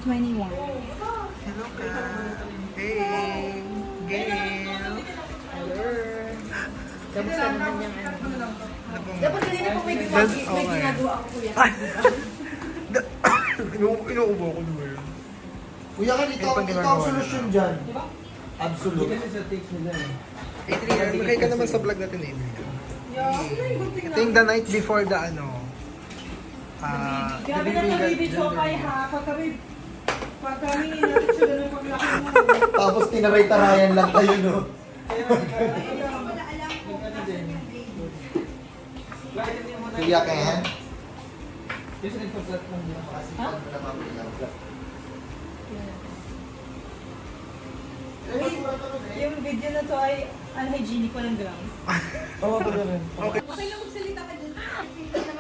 21. Hello ka. Hey, Gail. Hello. Kamusta naman yung ano? Dapat hindi na po may ginagawa ako kuya. Inuubo ko doon. Kuya ka dito, ito ang solusyon dyan. Absolute. Adrian, magay ka naman sa vlog natin, Adrian. Ito yung the night before the ano. Grabe na nabibidyo kay ha. Pag kami napicture na paglaki mo. Tapos tinaray-tarayan lang kayo, no? Kuya ka yan? Yung video na to ay unhygienic ko ng grounds. Oo, ba rin? Okay lang magsalita ka dyan.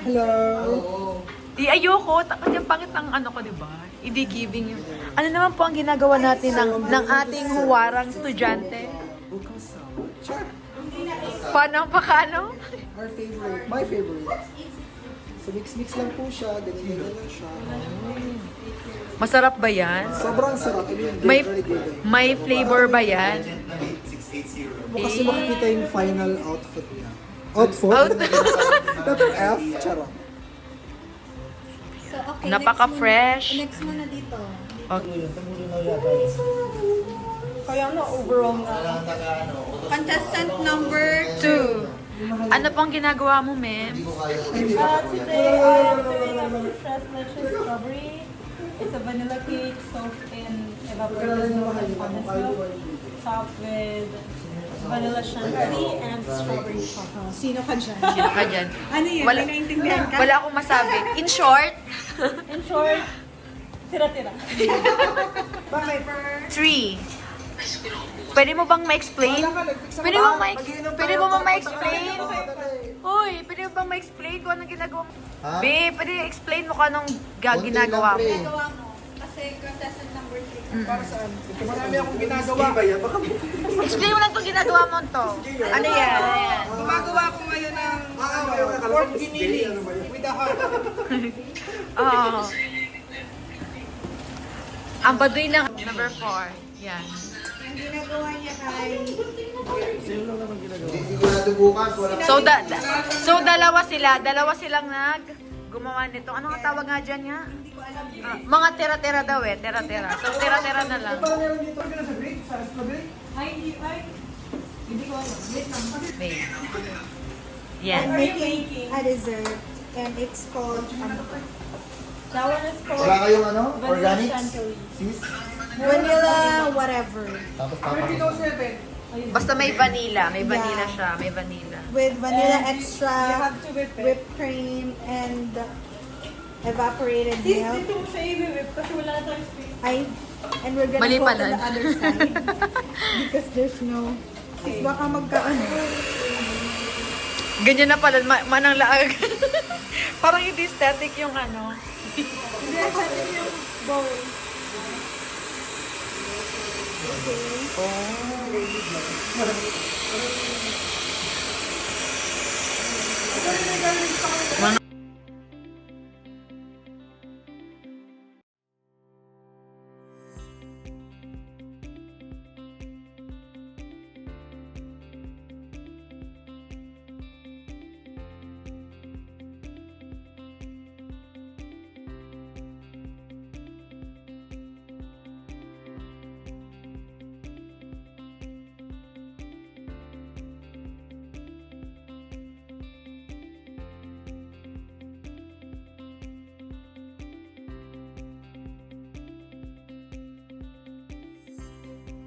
Hello. Di ayoko, kasi ang pangit ang ano ko, di ba? Hindi giving yun. Ano naman po ang ginagawa natin ng ating huwarang estudyante? Sure. Paano, pakano? Our favorite. My favorite. So mix-mix lang po siya. Ganyan-ganyan lang siya. Masarap ba yan? Sobrang sarap. I mean, May, very good. may flavor ba yan? Mo kasi makikita yung final outfit niya. Outfit? Out. Letter F? Charot. So, okay. Napaka-fresh. Next mo na dito. Okay. Kaya na overall na. Contestant number 2. Ano pong ginagawa mo, ma'am? today I am doing a chestnut strawberry. It's a vanilla cake soaked in evaporated milk and condensed milk, topped with vanilla chantilly and strawberry chocolate. Sino ka dyan? Sino ka dyan? Ano yan? Wala, May naintindihan ka? wala akong masabi. In short, In short, tira-tira. 3. Pwede mo bang ma-explain? Pwede mo bang ma-explain? Hoy, pwede mo bang ma-explain kung anong ginagawa mo? Ha? Be, pwede explain mo kung anong ginagawa mo? Ginagawa mo. Kasi contestant number 3. Para saan? Marami akong ginagawa. Explain mo lang kung ginagawa mo to. Ano yan? Gumagawa ko ngayon ng pork giniling with a heart. Oo. Ang baduy ng number 4. Yan. Ang ginagawa niya kay... Hindi ko natubukan. So dalawa silang gumawa nito. Ano nga tawag nga dyan nga? Mga tira-tira daw eh, tira-tira. So tira-tira na lang. Hindi ko alam. Wait lang. Wait. I'm Yan. making a dessert and it's called that one is called Wala kayong ano? vanilla Organics? chantilly. Sis? Vanilla whatever. Tapos tapos. Basta may vanilla. May vanilla siya. May vanilla. With vanilla extra, You have to whip it. whipped cream, and evaporated Sis, milk. dito mo siya i-whip kasi wala na tayong space. And we're gonna Mali go to pala. the other side because there's no. Sis, baka magkaano. Ganyan na pala. Manang laag. Parang hindi static yung ano. Hindi, pwede yung bowl.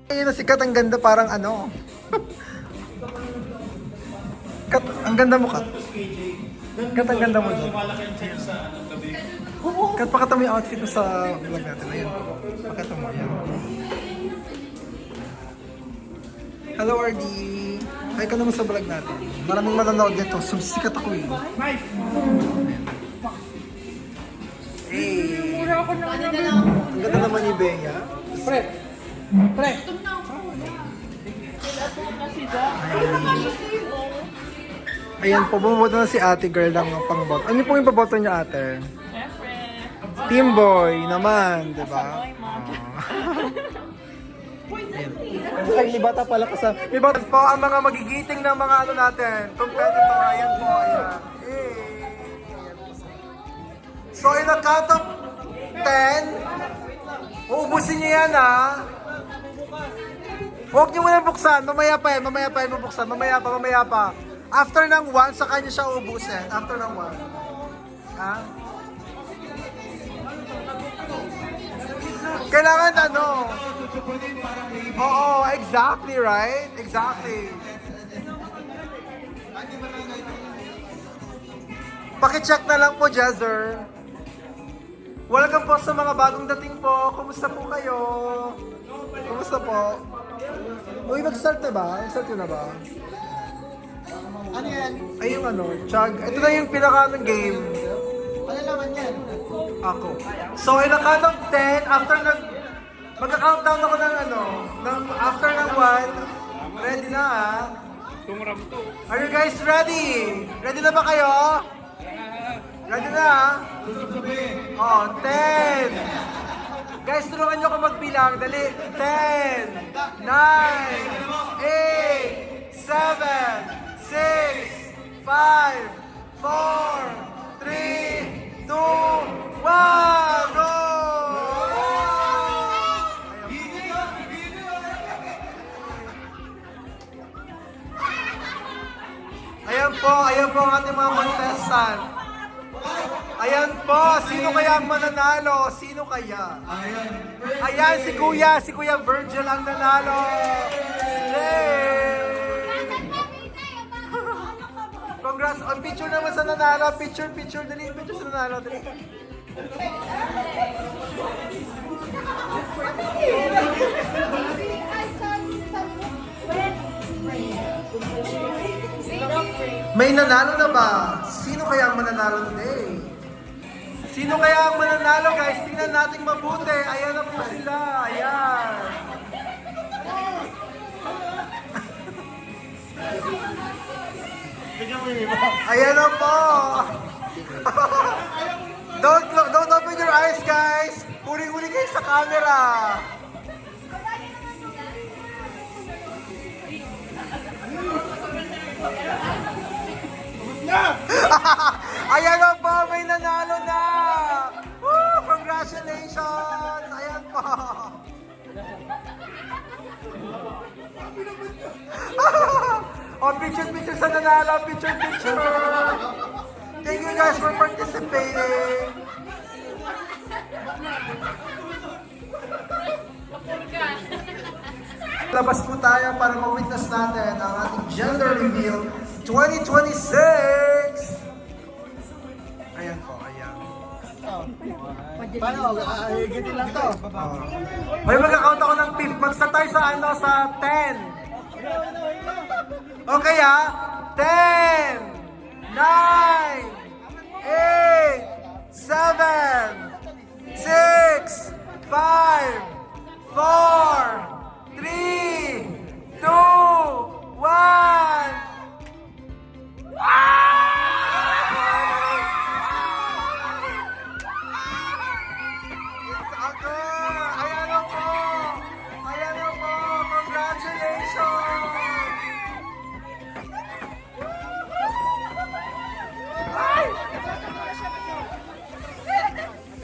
Ayun na sikat, ang ganda, parang ano. Kat, ang ganda mo, Kat. Kat, ang ganda mo doon. Kat, pakita mo yung outfit mo sa vlog natin. Ayun. Pakita mo yan. Hello, RD. Ay ka naman sa vlog natin. Maraming manonood nito. Sumisikat ako eh. Hey. Ang ganda naman ni Bea. Ayan po, bumuboto na si ate girl ng pang-bot. Ano po yung paboto niya, ate? Team boy naman, di ba? Ay, may bata pala kasama. May bata po ang mga magigiting ng mga ano natin. Competitor, ayan po, ayan. Eh. So, in a count of 10, uubusin niyo yan, ha? Huwag niyo muna buksan. Mamaya pa yan mabuksan. Mamaya pa. After ng 1, saka niyo siya uubusin. After ng 1. Ha? Kailangan ano? Oo, exactly, right? Exactly. Paki-check na lang po, Jezzer. Welcome po sa mga bagong dating po. Kumusta po kayo? Kumusta po? Uy, mag-start na ba? Mag-start na ba? Ano yan? Ay, yung ano, chug. Ito na yung pinaka ng game. Ano naman yan? Ako. So, in a count of 10, after magka-countdown ako ng ano, after ng 1, ready na ha? Are you guys ready? Ready na ba kayo? Ready na ha? Oh, 10. Guys, tulungan nyo ako magbilang. Dali. 10, 9, 8, 7, 6, 5, 4, 3, 2, 1, go! Ayan po ang ating mga contestant. Ayan po, sino kaya ang mananalo? Sino kaya? Ayan, si Kuya Virgil ang nanalo. Yay! Congrats, on picture naman sa nanalo. Picture, dali, picture sa nanalo, dali. May nanalo na ba? Sino kaya ang mananalo today? Sino kaya ang mananalo, guys? Tingnan natin mabuti. Ayan na po sila. Ayan. Ayan na po. Don't open your eyes, guys. Huli-huli kayo sa camera. Ayan na po, may nanalo na! Woo! Congratulations! Ayan po! Oh, picture sa nanalo! Picture! Thank you guys for participating! Labas po tayo para ma-witness natin ang ating gender reveal 2026! Ayan po, ayan. Paano? Ganyan lang to. May mag-account ako ng 5. Mag-start tayo sa ano, sa 10. Okay ha? 10, 9, 8, 7, 6, 5, 4, 3, 2, 1. Ayan na po! Congratulations!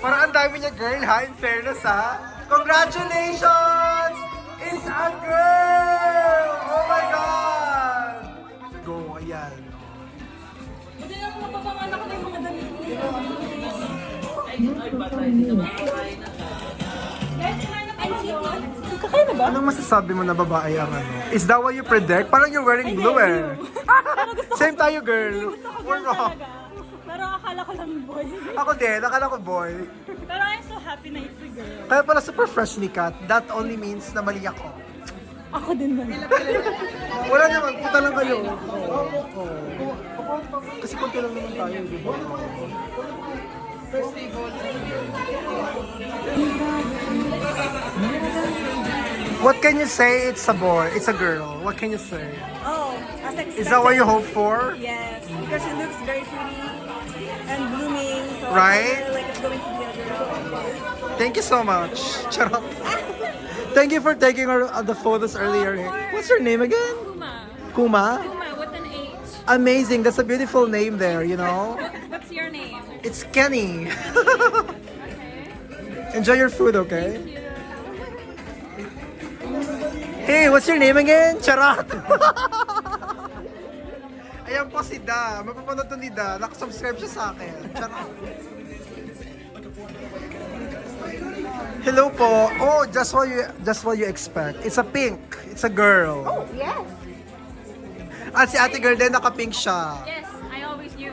Parang ang dami niya, girl, ha? In fairness, ha? Congratulations! It's a girl! Oh my God! Go, ayan. Buti lang mga papanganak ko na yung mga damit. Kakain na ba? Anong masasabi mo na babae ang ano? Is that what you predict? Parang you're wearing blue eh. Same tayo, girl. Gusto ko We're girl wrong. talaga. Pero akala ko lang boy. Ako din, akala ko boy. Pero I'm so happy na it's a girl. Kaya pala super fresh ni Kat. That only means na mali ako. Ako din man. Wala naman, punta lang kayo. Oo. Kasi konti lang naman tayo, di ba? What can you say? It's a boy. It's a girl. What can you say? Oh, as expected. Is that what you hope for? Yes, because she looks very pretty and blooming. So So Right? I feel like it's going to be a girl. Thank you so much. Charot. Thank you for taking the photos earlier. What's your name again? Kuma. Kuma? Kuma with an H. Amazing. That's a beautiful name there, you know? What's your name? It's Kenny. Okay. Enjoy your food, okay? Hey, what's your name again? Charot! Ayan po si Da. Mapapanood to ni Da. Nakasubscribe siya sa akin. Charot. Hello po. Oh, just what you expect. It's a pink. It's a girl. Oh, yes. At si ate girl din, naka-pink siya. Yes, I always knew.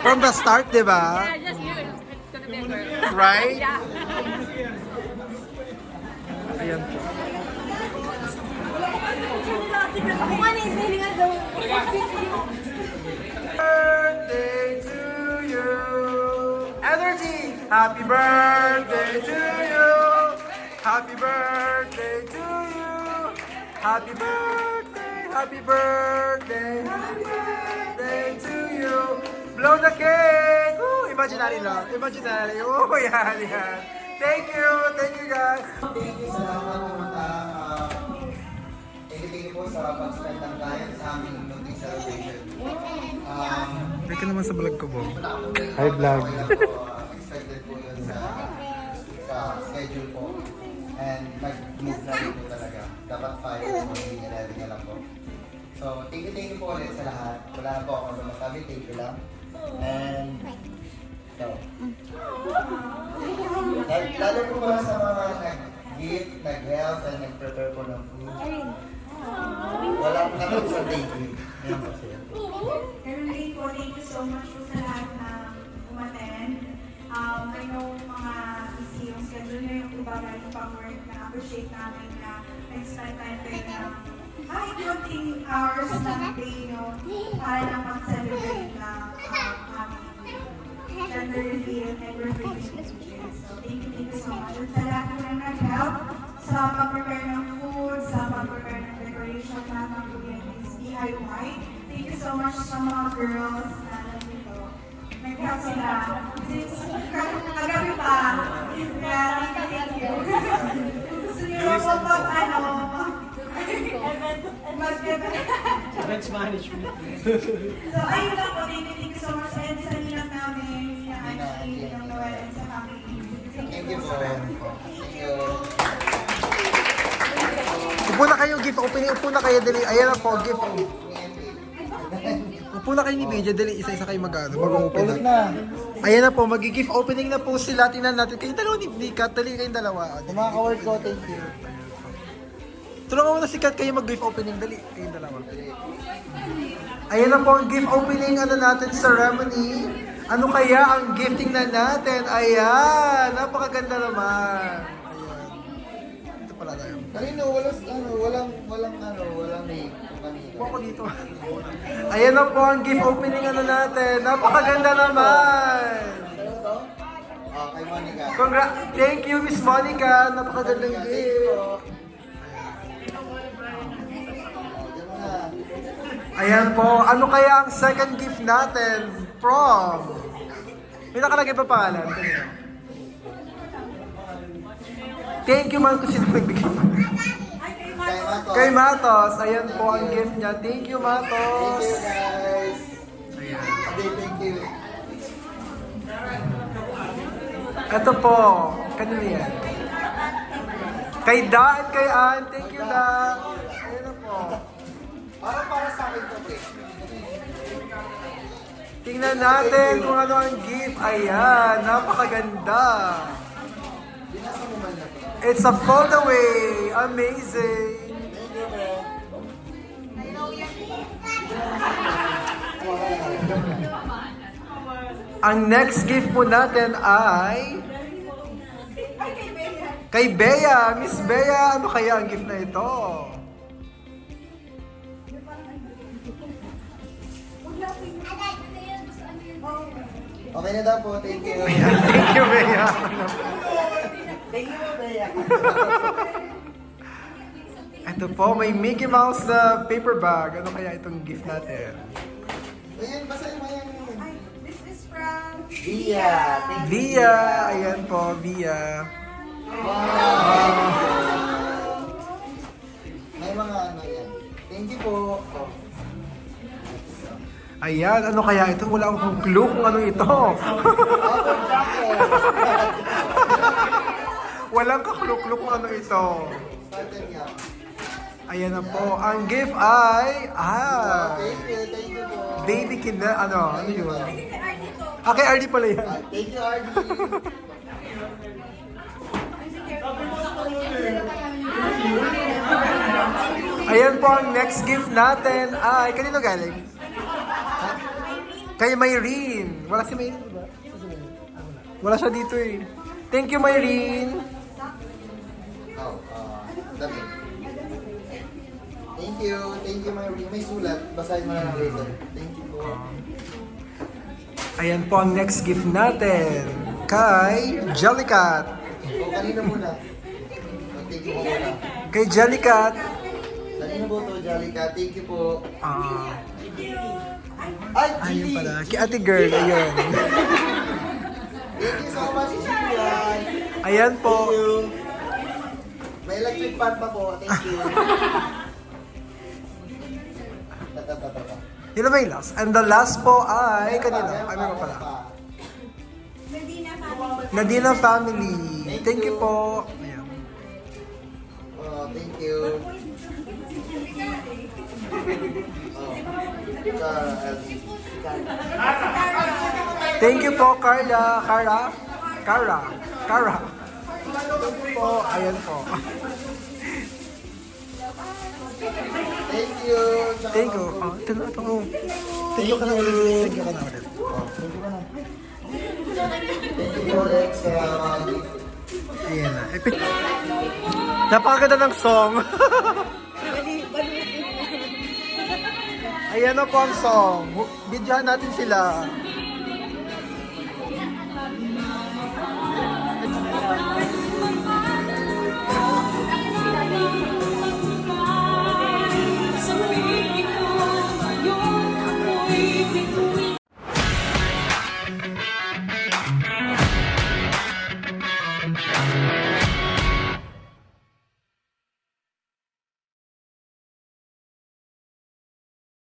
From the start, di ba? I just knew it's gonna be a girl. Right? Yeah. Ayan po. Ako nga na nga daw. Birthday to you. Energy. Happy birthday to you. Happy birthday to you. Happy birthday. Happy birthday. Happy birthday to you. Blow the cake. Ooh, imaginary lang. Imaginary. Oh, yan, yan. Thank you. Thank you, guys. Thank you sa lahat ng pumunta. Thank you po sa pag-spend ng time sa aming munting celebration. Thank you naman sa vlog ko, Bo. Hi, vlog. Expected po yun sa schedule po. And nag-move na rin po talaga. Dapat 5 magiging 11 na lang po. So, thank you po ulit sa lahat. Wala na po ako masabi. Thank you lang. And, so. Lalo po ba sa mga nag-gift, nag-help, and nag-prepare po ng food. Wala po naman sa thank you. Ayan po siya. Currently po, thank you so much po sa lahat na umattend. I know mga busy yung schedule nyo, yung iba galing pang work na appreciate namin na nag-spend time kayo ng kahit konting hours ng day nyo para na mag-celebrate na aming gender reveal and revealing images. So thank you so much. At sa lahat po na nag-help sa pag-prepare ng food, sa pag-prepare ng decoration, lahat ng is DIY. Thank you so much sa mga girls na nandito. Nag-help sila. Since kagabi pa, is thank you. Gusto nyo po pag Events management. So ayun lang po, thank you so much. And sa ninang namin, na Ashley, ng Noel, and sa family. Thank you po. Thank you. Upo na kayo, gift opening. Upo na kayo, dali. Ayan na po, gift opening. Upo na kayo ni Media, dali. Isa-isa kayo mag-open na. Ayan na po, mag-gift opening na po sila. Tingnan natin. Kayong dalawa ni Kat, dali kayong dalawa. Yung mga ka-work ko, thank you. Tulungan mo na si Kat kayo mag-gift opening. Dali, kayong dalawa. Ayan na po ang gift opening natin ceremony. Ano kaya ang gifting na natin? Ayan, napakaganda naman. Ayan. Ito pala tayo. Kanino, walang name. Upo ako dito. Ayan na po ang gift opening natin. Napakaganda naman. Kay Monica. Thank you, Miss Monica. Napakagandang gift. Ayan po. Ano kaya ang second gift natin? From? May nakalagay pa pangalan? Thank you man kung sino nagbigay. Kay Matos. Ayan po ang gift niya. Thank you, Matos. Thank you guys. Ayan. Thank you. Ito po. Kanino yan? Kay Da at kay Ann. Thank you, Da. Ayan na po. Para sa akin to, eh. Tingnan natin kung ano ang gift. Ayan, napakaganda. Binasa mo man na to. It's a fold-away. Amazing. Ang next gift po natin ay kay Bea. Miss Bea, ano kaya ang gift na ito? Okay na daw po, thank you. Thank you, Bea. Thank you, Bea. Ito po, may Mickey Mouse na paper bag. Ano kaya itong gift natin? Ayan, basahin mo yan. This is from Via. Thank you, Via. Ayan po, Via. May mga ano yan. Thank you po. Oh. Ayan, ano kaya ito? Wala akong clue kung ano ito. Walang kaklu-clue kung ano ito. Starter niya. Ayan na po. Ang gift ay, Thank you po. baby kinder, ano yun? Ah, kay RD pala yan. Thank you, RD. Ayan po ang next gift natin ay, kanino galing? Kay Mayreen. Wala si Mayreen, diba? Wala siya dito eh. Thank you, Mayreen. Oh, dami. Thank you, Marie. May sulat. Basahin mo na lang later. Thank you po. Ayan po ang next gift natin. Kay Jellycat. O, kanina muna. Thank you po muna. Kay Jellycat. Kanina po to, Jalika. Thank you po. Ayun Ay, Gigi! pala. Kay Ate Girl, ayun. Thank you so much, Gigi. Ayan Thank po. you. May electric fan pa po. Thank you. Tata. Yun na ba yung last? And the last po ay, kanino? Ay, meron pala. Nadina family. Thank you po. Ayan. Oh, thank you. Thank you po, Carla. Cara. Thank you po. Ayan po. Thank you. Thank you. Ito na. Thank you ka na ulit. Thank you ka na ulit. Thank you, Alex. Ayan na. Napakaganda ng song. Ayan na po ang song. Bidyahan natin sila.